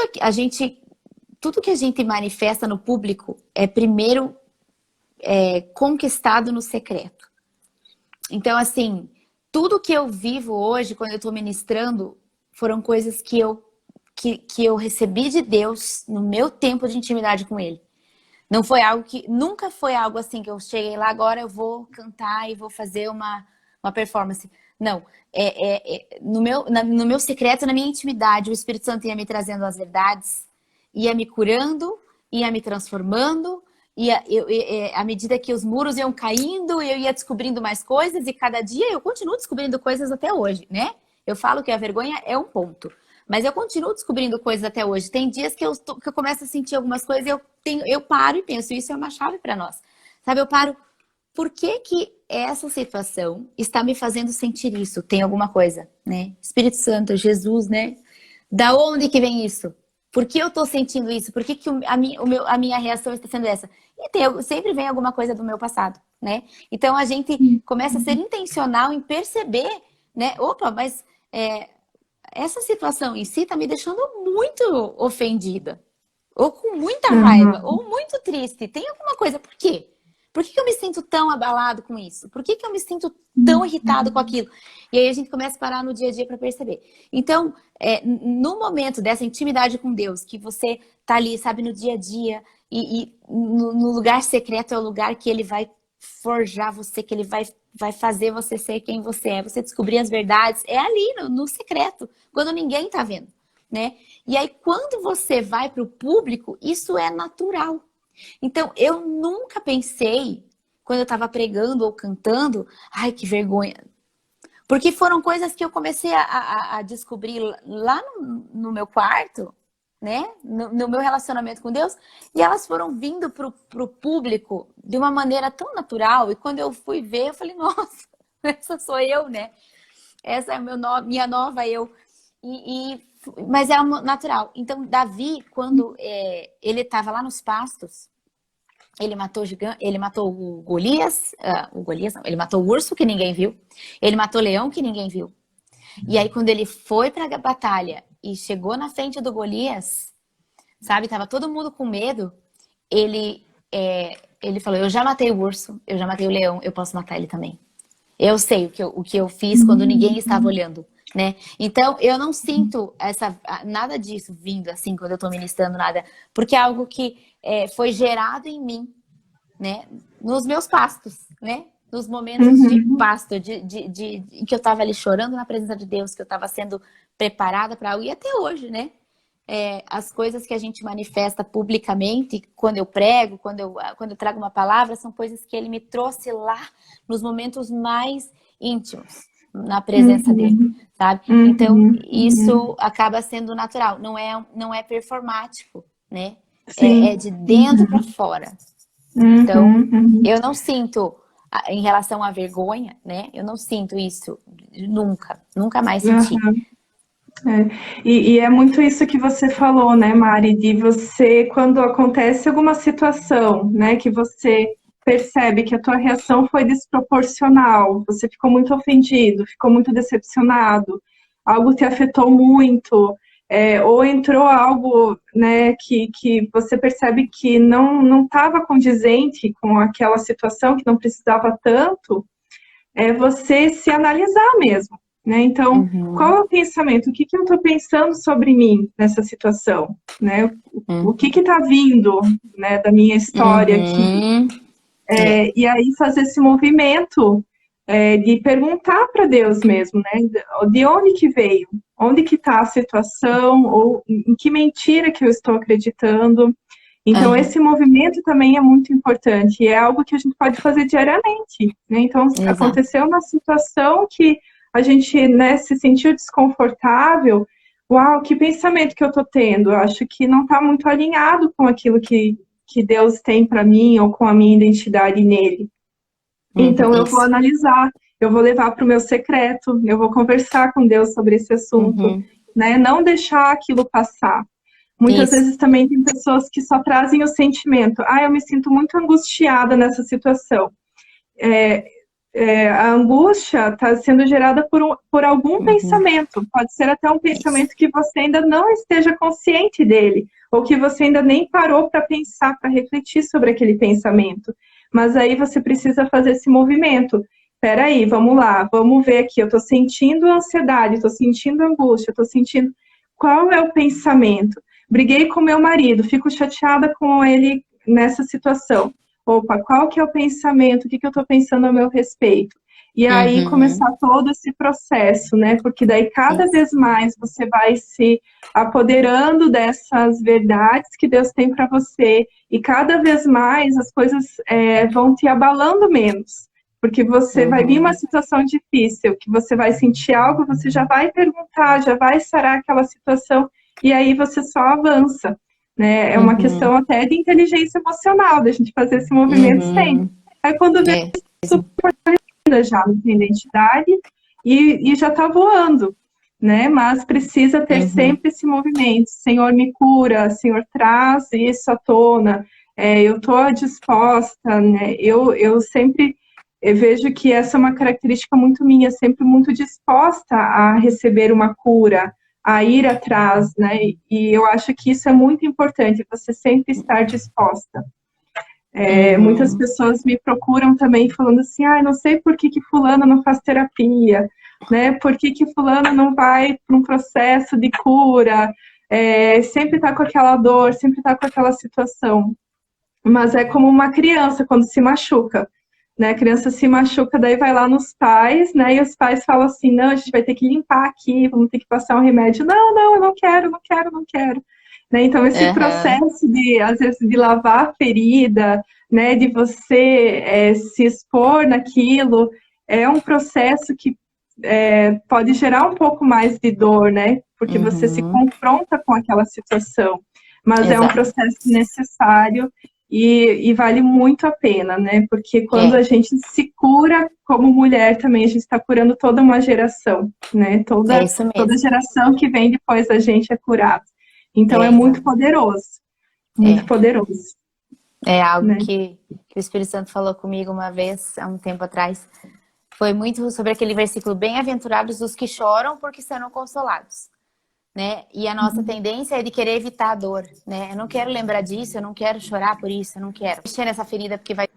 tudo que a gente manifesta no público é primeiro conquistado no secreto. Então, assim, tudo que eu vivo hoje, quando eu estou ministrando, foram coisas que eu recebi de Deus no meu tempo de intimidade com Ele. Não foi algo nunca foi algo assim que eu cheguei lá, agora eu vou cantar e vou fazer uma performance. Não, no meu secreto, na minha intimidade, o Espírito Santo ia me trazendo as verdades, ia me curando, ia me transformando, à medida que os muros iam caindo, eu ia descobrindo mais coisas e cada dia eu continuo descobrindo coisas até hoje, né? Eu falo que a vergonha é um ponto. Mas eu continuo descobrindo coisas até hoje. Tem dias que eu começo a sentir algumas coisas e eu paro e penso, isso é uma chave para nós. Sabe, eu paro, por que que essa situação está me fazendo sentir isso? Tem alguma coisa, né? Espírito Santo, Jesus, né? Da onde que vem isso? Por que eu estou sentindo isso? Por que, que a minha reação está sendo essa? E sempre vem alguma coisa do meu passado, né? Então a gente começa a ser intencional em perceber, né? Opa, mas essa situação em si está me deixando muito ofendida, ou com muita raiva, Uhum. ou muito triste. Tem alguma coisa, por quê? Por que eu me sinto tão abalado com isso? Por que eu me sinto tão irritado com aquilo? E aí a gente começa a parar no dia a dia para perceber. Então, no momento dessa intimidade com Deus, que você tá ali, sabe, no dia a dia, e no lugar secreto é o lugar que ele vai forjar você, que ele vai fazer você ser quem você é. Você descobrir as verdades. É ali, no secreto, quando ninguém tá vendo, né? E aí, quando você vai para o público, isso é natural. Então, eu nunca pensei, quando eu estava pregando ou cantando, ai, que vergonha. Porque foram coisas que eu comecei a descobrir lá no meu quarto, né? No meu relacionamento com Deus. E elas foram vindo pro público de uma maneira tão natural. E quando eu fui ver, eu falei, nossa, essa sou eu, né? Essa é minha nova eu. Mas é natural. Então, Davi, quando ele estava lá nos pastos, ele matou ele matou o Golias, o Golias não, ele matou o urso que ninguém viu, ele matou o leão que ninguém viu. E aí quando ele foi para a batalha e chegou na frente do Golias, sabe, tava todo mundo com medo, ele falou, eu já matei o urso, eu já matei o leão, eu posso matar ele também. Eu sei o que eu fiz quando ninguém estava olhando, né? Então, eu não sinto nada disso vindo assim, quando eu tô ministrando nada, porque é algo que foi gerado em mim, né? Nos meus pastos, né? Nos momentos de pasto, em que eu tava ali chorando na presença de Deus, que eu tava sendo preparada para algo, e até hoje, né? As coisas que a gente manifesta publicamente, quando eu prego, quando eu trago uma palavra, são coisas que ele me trouxe lá nos momentos mais íntimos, na presença dele, sabe? Então, isso acaba sendo natural, não é performático, né? É de dentro para fora. Então, eu não sinto, em relação à vergonha, né? Eu não sinto isso nunca mais senti. E é muito isso que você falou, né, Mari, de você, quando acontece alguma situação, né, que você percebe que a tua reação foi desproporcional, você ficou muito ofendido, ficou muito decepcionado, algo te afetou muito, ou entrou algo, né, que você percebe que não estava condizente com aquela situação, que não precisava tanto, é você se analisar mesmo, né? Então, qual é o pensamento? O que eu estou pensando sobre mim nessa situação, né? O que está vindo, né, da minha história aqui? E aí fazer esse movimento de perguntar para Deus mesmo, né? De onde que veio? Onde que está a situação? Ou em que mentira que eu estou acreditando? Então, esse movimento também é muito importante e é algo que a gente pode fazer diariamente, né? Então, aconteceu uma situação que a gente, né, se sentiu desconfortável. Uau, que pensamento que eu estou tendo? Eu acho que não está muito alinhado com aquilo que Deus tem para mim ou com a minha identidade nele. Então, eu vou analisar, eu vou levar para o meu secreto, eu vou conversar com Deus sobre esse assunto, né? Não deixar aquilo passar. Muitas vezes também tem pessoas que só trazem o sentimento. Eu me sinto muito angustiada nessa situação. A angústia está sendo gerada por algum pensamento. Pode ser até um pensamento que você ainda não esteja consciente dele, ou que você ainda nem parou para pensar, para refletir sobre aquele pensamento. Mas aí você precisa fazer esse movimento. Espera aí, vamos lá, vamos ver aqui. Eu estou sentindo ansiedade, estou sentindo angústia, estou sentindo... Qual é o pensamento? Briguei com meu marido, fico chateada com ele nessa situação. Opa, qual que é o pensamento? O que eu estou pensando a meu respeito? E aí começar todo esse processo, né? Porque daí cada vez mais você vai se apoderando dessas verdades que Deus tem para você e cada vez mais as coisas vão te abalando menos. Porque você vai vir uma situação difícil, que você vai sentir algo, você já vai perguntar, já vai sarar aquela situação e aí você só avança, né? É uma questão até de inteligência emocional, da gente fazer esse movimento sempre. Aí quando vê super já não tem identidade e já está voando, né? Mas precisa ter sempre esse movimento. Senhor, me cura, Senhor, traz isso à tona. Eu estou disposta, né? Eu sempre vejo que essa é uma característica muito minha, sempre muito disposta a receber uma cura, a ir atrás, né? E eu acho que isso é muito importante, você sempre estar disposta. Muitas pessoas me procuram também falando assim, não sei por que fulano não faz terapia, né? Por que fulano não vai para um processo de cura, sempre está com aquela dor, sempre está com aquela situação. Mas é como uma criança quando se machuca. né? A criança se machuca, daí vai lá nos pais, né? E os pais falam assim, não, a gente vai ter que limpar aqui, vamos ter que passar um remédio. Não, não, eu não quero, não quero, não quero. Né? Então, esse Aham. processo de, às vezes, de lavar a ferida, né? De você se expor naquilo, é um processo que pode gerar um pouco mais de dor, né? Porque você se Uhum. confronta com aquela situação. Mas é um Exato. processo necessário e vale muito a pena, né? Porque quando a É, gente se cura como mulher também, a gente está curando toda uma geração, né? é Toda, isso toda mesmo. geração que vem depois da gente é curada. Então é É, muito exato. poderoso, muito É, poderoso, é algo né? que o Espírito Santo falou comigo uma vez, há um tempo atrás. Foi muito sobre aquele versículo: bem-aventurados os que choram porque serão consolados. Né? E a nossa tendência é de querer evitar a dor, né? Eu não quero lembrar disso, eu não quero chorar por isso, eu não quero mexer nessa ferida porque vai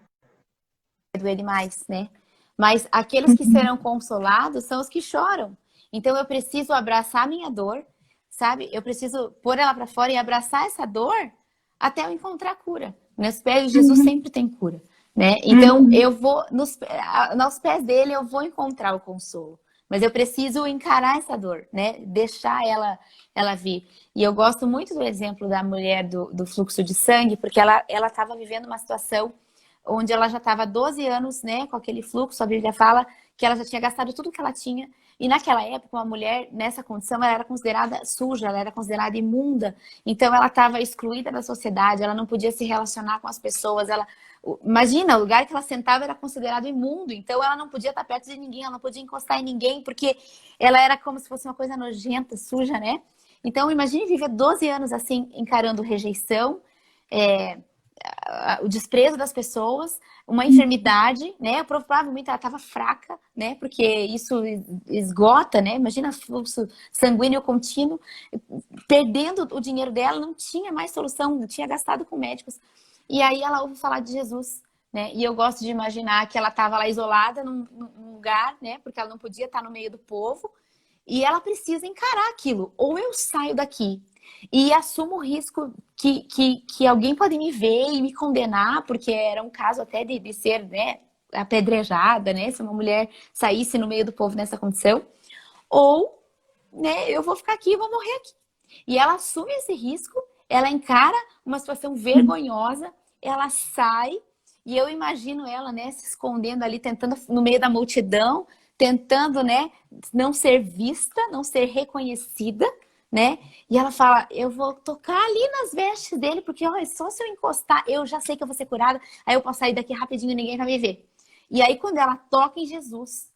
doer demais, né? Mas aqueles que serão consolados são os que choram. Então eu preciso abraçar a minha dor, sabe? Eu preciso pôr ela para fora e abraçar essa dor até eu encontrar cura. Nos pés de Jesus Uhum, sempre tem cura, né? Então uhum, eu vou nos pés dele eu vou encontrar o consolo. Mas eu preciso encarar essa dor, né? Deixar ela vir. E eu gosto muito do exemplo da mulher do fluxo de sangue, porque ela estava vivendo uma situação onde ela já estava há 12 anos, né, com aquele fluxo. A Bíblia fala que ela já tinha gastado tudo que ela tinha. E naquela época, uma mulher nessa condição, ela era considerada suja, ela era considerada imunda. Então, ela estava excluída da sociedade, ela não podia se relacionar com as pessoas. Imagina, o lugar que ela sentava era considerado imundo. Então, ela não podia estar perto de ninguém, ela não podia encostar em ninguém, porque ela era como se fosse uma coisa nojenta, suja, né? Então, imagine viver 12 anos assim, encarando rejeição, é, o desprezo das pessoas, uma enfermidade, né? Provavelmente ela estava fraca, né? Porque isso esgota, né? Imagina fluxo sanguíneo contínuo, perdendo o dinheiro dela, não tinha mais solução, não tinha gastado com médicos. E aí ela ouve falar de Jesus, né? E eu gosto de imaginar que ela estava lá isolada num lugar, né? Porque ela não podia estar no meio do povo. E ela precisa encarar aquilo. Ou eu saio daqui e assumo o risco que alguém pode me ver e me condenar, porque era um caso até de ser, né, apedrejada, né? Se uma mulher saísse no meio do povo nessa condição. Ou, né, eu vou ficar aqui e vou morrer aqui. E ela assume esse risco, ela encara uma situação vergonhosa, ela sai, e eu imagino ela, né, se escondendo ali, tentando no meio da multidão, tentando, né, não ser vista, não ser reconhecida, né? E ela fala: eu vou tocar ali nas vestes dele, porque ó, só se eu encostar, eu já sei que eu vou ser curada, aí eu posso sair daqui rapidinho e ninguém vai me ver. E aí, quando ela toca em Jesus,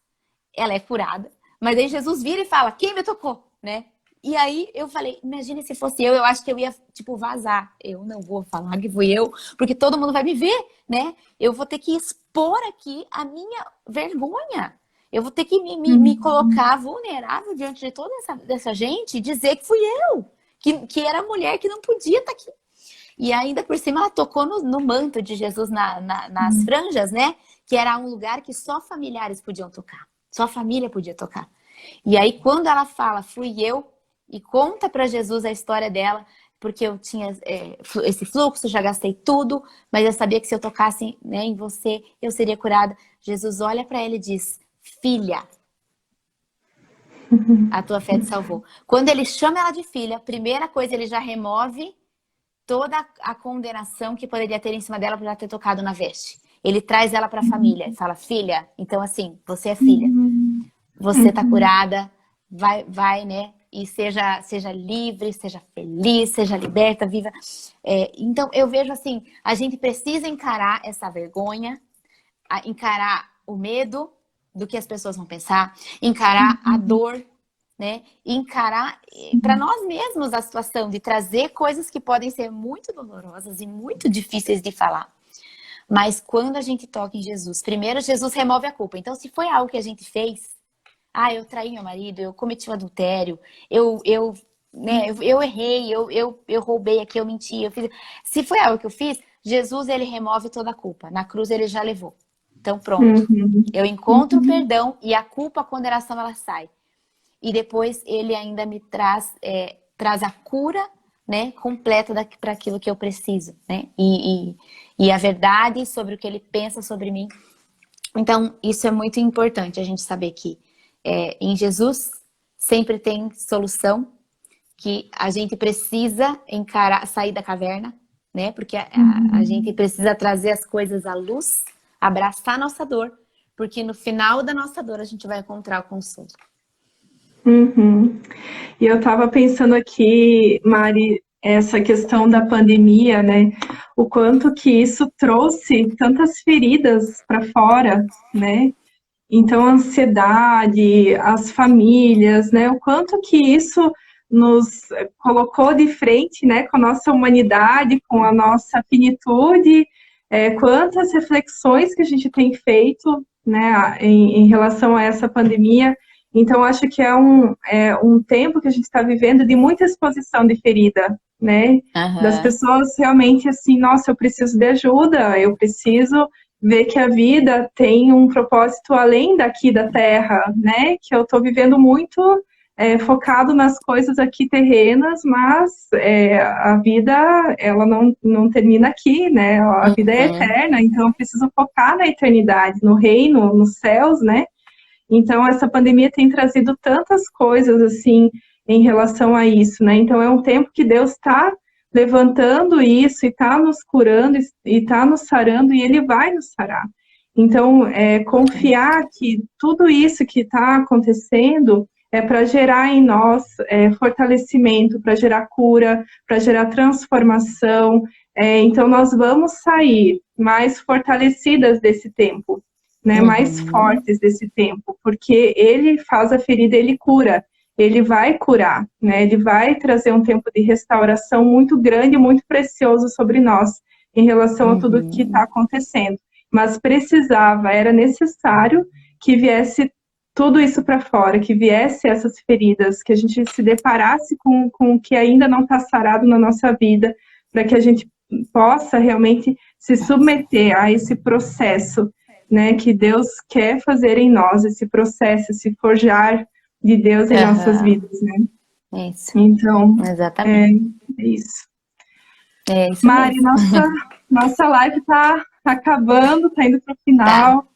ela é curada. Mas aí Jesus vira e fala: quem me tocou, né? E aí eu falei: imagine se fosse eu acho que eu ia, tipo, vazar. Eu não vou falar que fui eu, porque todo mundo vai me ver, né? Eu vou ter que expor aqui a minha vergonha. Eu vou ter que me uhum. colocar vulnerável diante de toda dessa gente e dizer que fui eu, que era a mulher que não podia estar aqui. E ainda por cima ela tocou no manto de Jesus, nas franjas, né? Que era um lugar que só familiares podiam tocar. Só a família podia tocar. E aí quando ela fala: fui eu, e conta para Jesus a história dela, porque eu tinha esse fluxo, já gastei tudo, mas eu sabia que se eu tocasse, né, em você, eu seria curada. Jesus olha para ela e diz: filha, a tua fé te salvou. Quando ele chama ela de filha, a primeira coisa, ele já remove toda a condenação que poderia ter em cima dela por ela ter tocado na veste. Ele traz ela para a família e fala: filha, então assim, você é filha, Uhum, você tá uhum, curada, vai, né? E seja livre, seja feliz, seja liberta, viva. Então eu vejo assim, a gente precisa encarar essa vergonha, encarar o medo do que as pessoas vão pensar, encarar a uhum, dor, né? E encarar para nós mesmos a situação de trazer coisas que podem ser muito dolorosas e muito difíceis de falar. Mas quando a gente toca em Jesus, primeiro Jesus remove a culpa. Então, se foi algo que a gente fez, eu traí meu marido, eu cometi um adultério, né, eu errei, eu roubei aqui, eu menti, eu fiz. Se foi algo que eu fiz, Jesus, ele remove toda a culpa. Na cruz ele já levou. Então pronto. uhum, Eu encontro o uhum, perdão e a culpa, a condenação, ela sai. E depois ele ainda me traz a cura, né, completa para aquilo que eu preciso, né? E a verdade sobre o que ele pensa sobre mim. Então, isso é muito importante, a gente saber que em Jesus sempre tem solução, que a gente precisa encarar, sair da caverna, né? Porque a gente Uhum. precisa trazer as coisas à luz, abraçar a nossa dor, porque no final da nossa dor a gente vai encontrar o consolo. Uhum. E eu estava pensando aqui, Mari, essa questão da pandemia, né? O quanto que isso trouxe tantas feridas para fora, né? Então, a ansiedade, as famílias, né? O quanto que isso nos colocou de frente, né, com a nossa humanidade, com a nossa finitude, quantas reflexões que a gente tem feito, né, em relação a essa pandemia. Então, acho que é um tempo que a gente está vivendo de muita exposição de ferida, né? Das Aham. pessoas realmente assim, nossa, eu preciso de ajuda, eu preciso ver que a vida tem um propósito além daqui da Terra, né? Que eu estou vivendo muito focado nas coisas aqui terrenas, mas a vida ela não termina aqui, né? A vida é Uhum. eterna, então eu preciso focar na eternidade, no reino, nos céus, né? Então essa pandemia tem trazido tantas coisas assim em relação a isso, né? Então é um tempo que Deus está levantando isso e está nos curando e está nos sarando e Ele vai nos sarar. Então, confiar que tudo isso que está acontecendo é para gerar em nós fortalecimento, para gerar cura, para gerar transformação. Então, nós vamos sair mais fortalecidas desse tempo, né? Mais Uhum. fortes desse tempo, porque Ele faz a ferida, Ele cura. Ele vai curar, né? Ele vai trazer um tempo de restauração muito grande, muito precioso sobre nós em relação a tudo que está Uhum. acontecendo. Mas precisava, era necessário que viesse tudo isso para fora, que viesse essas feridas, que a gente se deparasse com o que ainda não está sarado na nossa vida, para que a gente possa realmente se submeter a esse processo, né, que Deus quer fazer em nós, esse processo, esse forjar de Deus em nossas Aham. vidas, né? Isso. Então, é, Exatamente. é isso. É isso Mari, mesmo. nossa live está acabando, está indo para o Tá. final.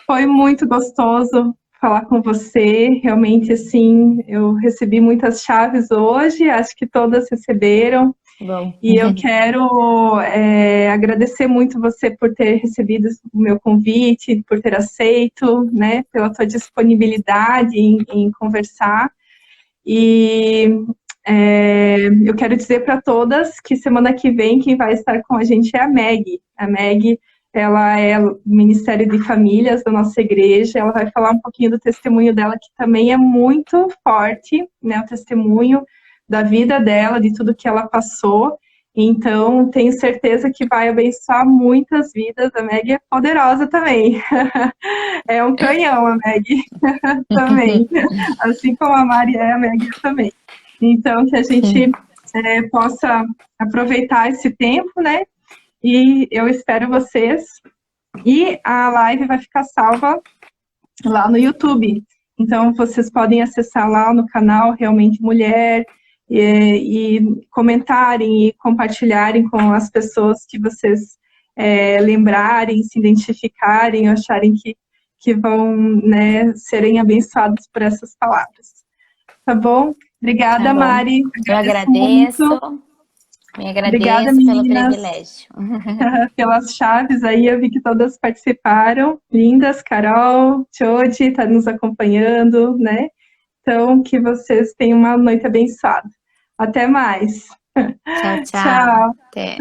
Foi muito gostoso falar com você. Realmente, assim, eu recebi muitas chaves hoje, acho que todas receberam. Bom. E eu quero agradecer muito você por ter recebido o meu convite, por ter aceito, né, pela tua disponibilidade em conversar. E eu quero dizer para todas que semana que vem quem vai estar com a gente é a Meg. A Meg, ela é o Ministério de Famílias da nossa igreja. Ela vai falar um pouquinho do testemunho dela, que também é muito forte, né? O testemunho da vida dela, de tudo que ela passou. Então, tenho certeza que vai abençoar muitas vidas. A Meg é poderosa também. É um canhão, a Meg também. Assim como a Mari é, a Meg também. Então, que a gente possa aproveitar esse tempo, né? E eu espero vocês. E a live vai ficar salva lá no YouTube. Então, vocês podem acessar lá no canal Realmente Mulher e comentarem e compartilharem com as pessoas que vocês lembrarem, se identificarem, acharem que vão, né, serem abençoados por essas palavras. Tá bom? Tá Obrigada, bom. Mari. Eu Agradeço muito. agradeço. Me Obrigada, agradeço pelo meninas, privilégio. pelas chaves aí. Eu vi que todas participaram. Lindas, Carol, Jodi, está nos acompanhando, né? Então, que vocês tenham uma noite abençoada. Até mais. Tchau, tchau. Tchau. Até.